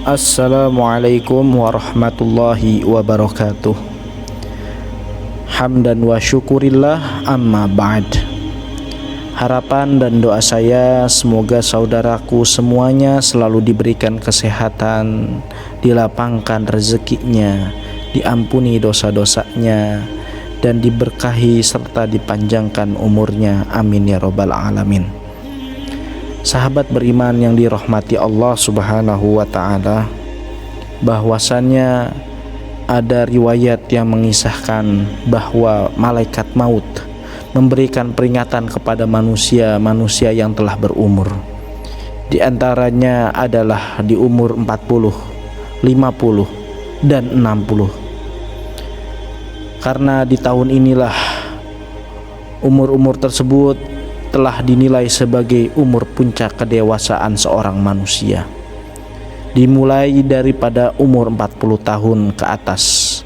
Assalamualaikum warahmatullahi wabarakatuh. Hamdan wa syukurillah, amma ba'd. Harapan dan doa saya semoga saudaraku semuanya selalu diberikan kesehatan, dilapangkan rezekinya, diampuni dosa-dosanya, dan diberkahi serta dipanjangkan umurnya. Amin ya rabbal alamin. Sahabat beriman yang dirahmati Allah Subhanahu wa ta'ala, bahwasannya ada riwayat yang mengisahkan bahwa malaikat maut memberikan peringatan kepada manusia yang telah berumur. Di antaranya adalah di umur 40, 50, dan 60. Karena di tahun inilah umur-umur tersebut telah dinilai sebagai umur puncak kedewasaan seorang manusia, dimulai daripada umur 40 tahun ke atas,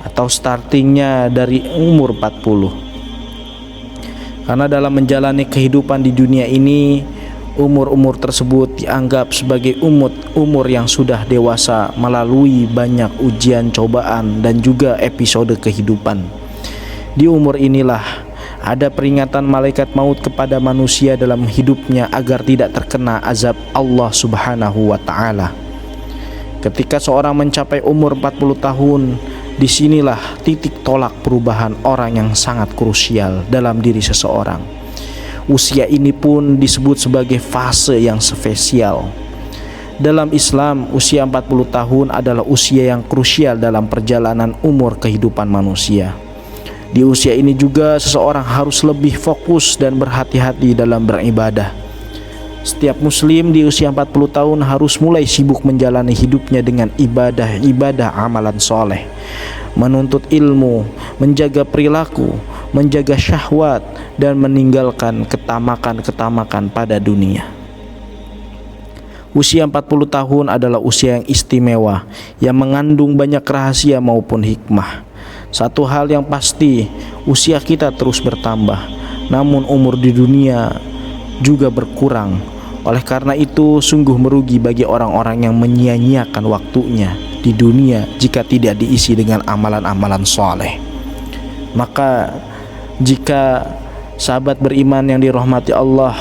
atau startingnya dari umur 40. Karena dalam menjalani kehidupan di dunia ini, umur-umur tersebut dianggap sebagai umur yang sudah dewasa melalui banyak ujian, cobaan, dan juga episode kehidupan. Di umur inilah ada peringatan malaikat maut kepada manusia dalam hidupnya agar tidak terkena azab Allah Subhanahu wa ta'ala. Ketika seorang mencapai umur 40 tahun, disinilah titik tolak perubahan orang yang sangat krusial dalam diri seseorang. Usia ini pun disebut sebagai fase yang spesial. Dalam Islam, usia 40 tahun adalah usia yang krusial dalam perjalanan umur kehidupan manusia. Di usia ini juga seseorang harus lebih fokus dan berhati-hati dalam beribadah. Setiap muslim di usia 40 tahun harus mulai sibuk menjalani hidupnya dengan ibadah amalan soleh, menuntut ilmu, menjaga perilaku, menjaga syahwat, dan meninggalkan ketamakan pada dunia. Usia 40 tahun adalah usia yang istimewa, yang mengandung banyak rahasia maupun hikmah. Satu hal yang pasti, usia kita terus bertambah, namun umur di dunia juga berkurang. Oleh karena itu, sungguh merugi bagi orang-orang yang menyia-nyiakan waktunya di dunia jika tidak diisi dengan amalan-amalan soleh. Maka jika sahabat beriman yang dirahmati Allah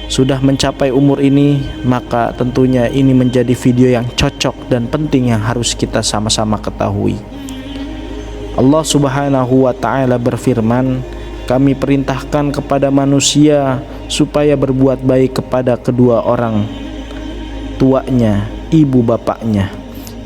sudah mencapai umur ini, maka tentunya ini menjadi video yang cocok dan penting yang harus kita sama-sama ketahui. Allah Subhanahu wa ta'ala berfirman, kami perintahkan kepada manusia supaya berbuat baik kepada kedua orang tuanya, ibu bapaknya.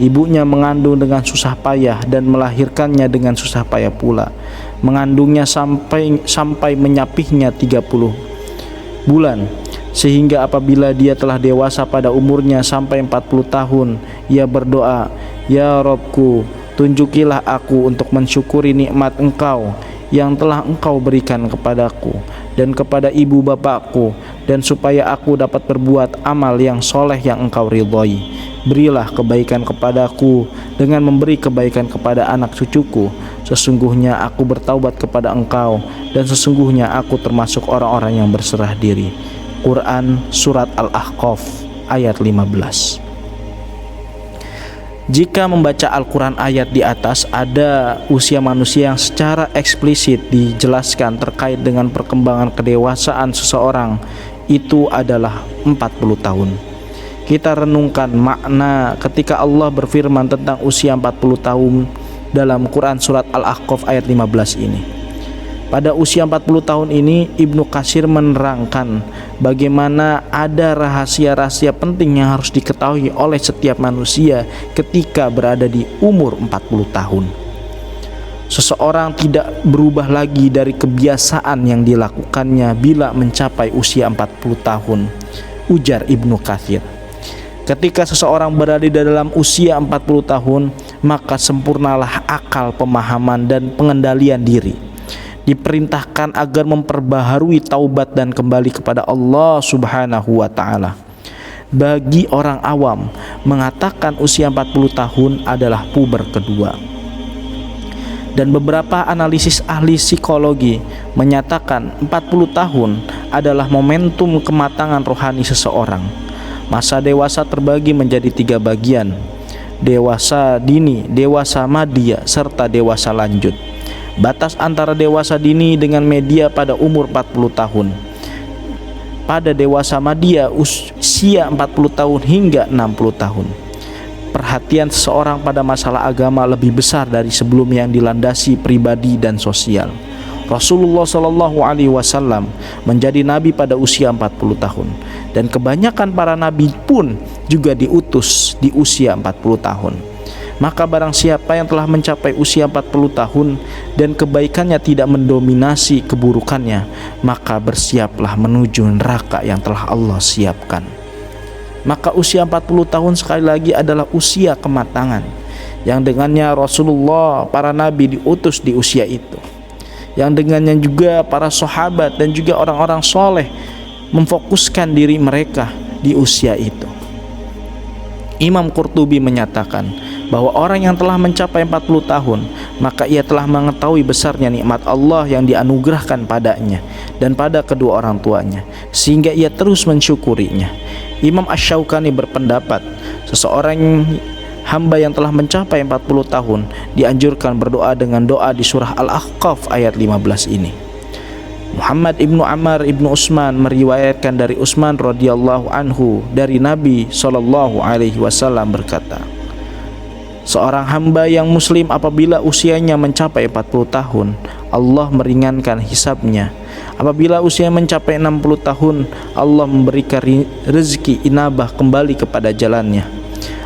Ibunya mengandung dengan susah payah dan melahirkannya dengan susah payah pula. Mengandungnya sampai menyapihnya 30 bulan. Sehingga apabila dia telah dewasa pada umurnya sampai 40 tahun, ia berdoa, ya Robku, tunjukilah aku untuk mensyukuri nikmat Engkau yang telah Engkau berikan kepadaku dan kepada ibu bapakku, dan supaya aku dapat berbuat amal yang soleh yang Engkau ridhoi. Berilah kebaikan kepadaku dengan memberi kebaikan kepada anak cucuku. Sesungguhnya aku bertaubat kepada Engkau, dan sesungguhnya aku termasuk orang-orang yang berserah diri. Quran Surat Al-Ahqaf ayat 15. Jika membaca Al-Quran ayat di atas, ada usia manusia yang secara eksplisit dijelaskan terkait dengan perkembangan kedewasaan seseorang, itu adalah 40 tahun. Kita renungkan makna ketika Allah berfirman tentang usia 40 tahun dalam Quran Surat Al-Ahqaf ayat 15 ini. Pada usia 40 tahun ini, Ibnu Katsir menerangkan bagaimana ada rahasia-rahasia penting yang harus diketahui oleh setiap manusia ketika berada di umur 40 tahun. Seseorang tidak berubah lagi dari kebiasaan yang dilakukannya bila mencapai usia 40 tahun, ujar Ibnu Katsir. Ketika seseorang berada di dalam usia 40 tahun, maka sempurnalah akal, pemahaman, dan pengendalian diri. Diperintahkan agar memperbaharui taubat dan kembali kepada Allah Subhanahu wa ta'ala. Bagi orang awam, mengatakan usia 40 tahun adalah puber kedua. Dan beberapa analisis ahli psikologi menyatakan 40 tahun adalah momentum kematangan rohani seseorang. Masa dewasa terbagi menjadi 3 bagian: dewasa dini, dewasa madya, serta dewasa lanjut. Batas antara dewasa dini dengan media pada umur 40 tahun. Pada dewasa madya usia 40 tahun hingga 60 tahun. Perhatian seseorang pada masalah agama lebih besar dari sebelum yang dilandasi pribadi dan sosial. Rasulullah Shallallahu Alaihi Wasallam menjadi nabi pada usia 40 tahun, dan kebanyakan para nabi pun juga diutus di usia 40 tahun. Maka barang siapa yang telah mencapai usia 40 tahun dan kebaikannya tidak mendominasi keburukannya, maka bersiaplah menuju neraka yang telah Allah siapkan. Maka usia 40 tahun sekali lagi adalah usia kematangan, yang dengannya Rasulullah, para nabi diutus di usia itu, yang dengannya juga para sahabat dan juga orang-orang soleh memfokuskan diri mereka di usia itu. Imam Qurtubi menyatakan bahwa orang yang telah mencapai 40 tahun, maka ia telah mengetahui besarnya nikmat Allah yang dianugerahkan padanya dan pada kedua orang tuanya, sehingga ia terus mensyukurinya. Imam Asy-Syaukani berpendapat, seseorang hamba yang telah mencapai 40 tahun dianjurkan berdoa dengan doa di surah Al-Ahqaf ayat 15 ini. Muhammad ibnu Amr ibnu Utsman meriwayatkan dari Utsman radhiyallahu anhu dari Nabi sallallahu alaihi wasallam berkata, seorang hamba yang muslim apabila usianya mencapai 40 tahun, Allah meringankan hisabnya. Apabila usia mencapai 60 tahun, Allah memberikan rezeki inabah kembali kepada jalannya.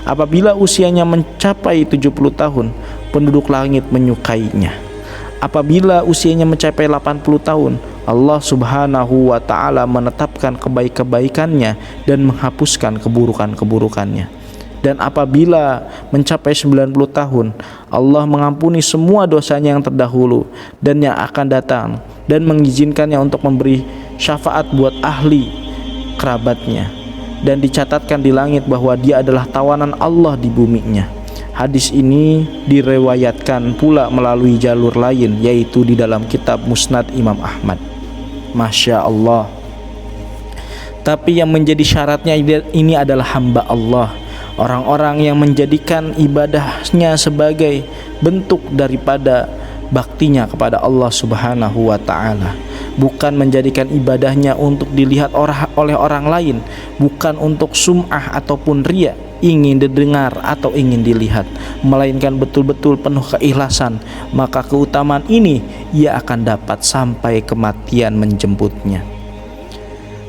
Apabila usianya mencapai 70 tahun, penduduk langit menyukainya. Apabila usianya mencapai 80 tahun, Allah subhanahu wa ta'ala menetapkan kebaikan-kebaikannya dan menghapuskan keburukan-keburukannya. Dan apabila mencapai 90 tahun, Allah mengampuni semua dosanya yang terdahulu dan yang akan datang, dan mengizinkannya untuk memberi syafaat buat ahli kerabatnya, dan dicatatkan di langit bahwa dia adalah tawanan Allah di buminya. Hadis ini diriwayatkan pula melalui jalur lain, yaitu di dalam kitab Musnad Imam Ahmad. Masya Allah. Tapi yang menjadi syaratnya ini adalah hamba Allah, orang-orang yang menjadikan ibadahnya sebagai bentuk daripada baktinya kepada Allah subhanahu wa ta'ala, bukan menjadikan ibadahnya untuk dilihat oleh orang lain, bukan untuk sum'ah ataupun riya, ingin didengar atau ingin dilihat, melainkan betul-betul penuh keikhlasan. Maka keutamaan ini ia akan dapat sampai kematian menjemputnya.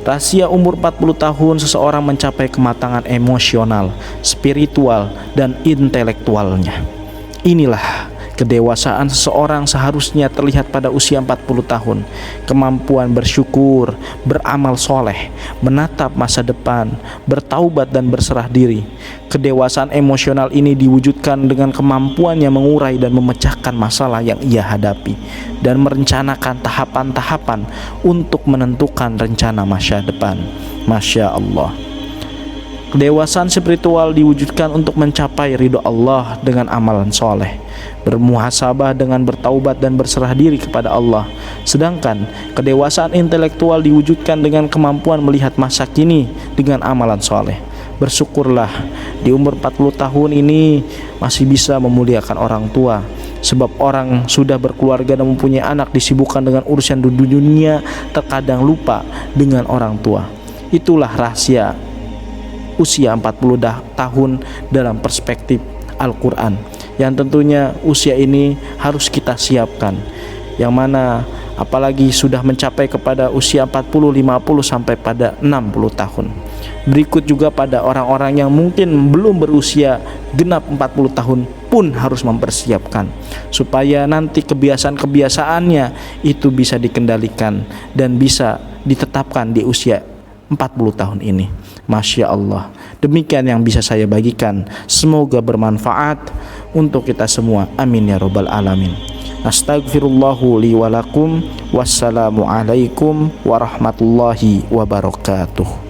Rahasia umur 40 tahun seseorang mencapai kematangan emosional, spiritual, dan intelektualnya. Inilah kedewasaan seseorang seharusnya terlihat pada usia 40 tahun. Kemampuan bersyukur, beramal soleh, menatap masa depan, bertaubat dan berserah diri. Kedewasaan emosional ini diwujudkan dengan kemampuannya mengurai dan memecahkan masalah yang ia hadapi, dan merencanakan tahapan-tahapan untuk menentukan rencana masa depan. Masya Allah. Kedewasaan spiritual diwujudkan untuk mencapai ridho Allah dengan amalan soleh, bermuhasabah dengan bertaubat dan berserah diri kepada Allah. Sedangkan kedewasaan intelektual diwujudkan dengan kemampuan melihat masa kini dengan amalan soleh. Bersyukurlah di umur 40 tahun ini masih bisa memuliakan orang tua, sebab orang sudah berkeluarga dan mempunyai anak disibukkan dengan urusan dunia, terkadang lupa dengan orang tua. Itulah rahasia usia 40 tahun dalam perspektif Al-Quran, yang tentunya usia ini harus kita siapkan, yang mana apalagi sudah mencapai kepada usia 40, 50 sampai pada 60 tahun. Berikut juga pada orang-orang yang mungkin belum berusia genap 40 tahun pun harus mempersiapkan, supaya nanti kebiasaan-kebiasaannya itu bisa dikendalikan dan bisa ditetapkan di usia 40 tahun ini. Masya Allah. Demikian yang bisa saya bagikan, semoga bermanfaat untuk kita semua. Amin ya rabbal alamin. Astaghfirullahu li wa lakum. Wassalamu alaikum warahmatullahi wabarakatuh.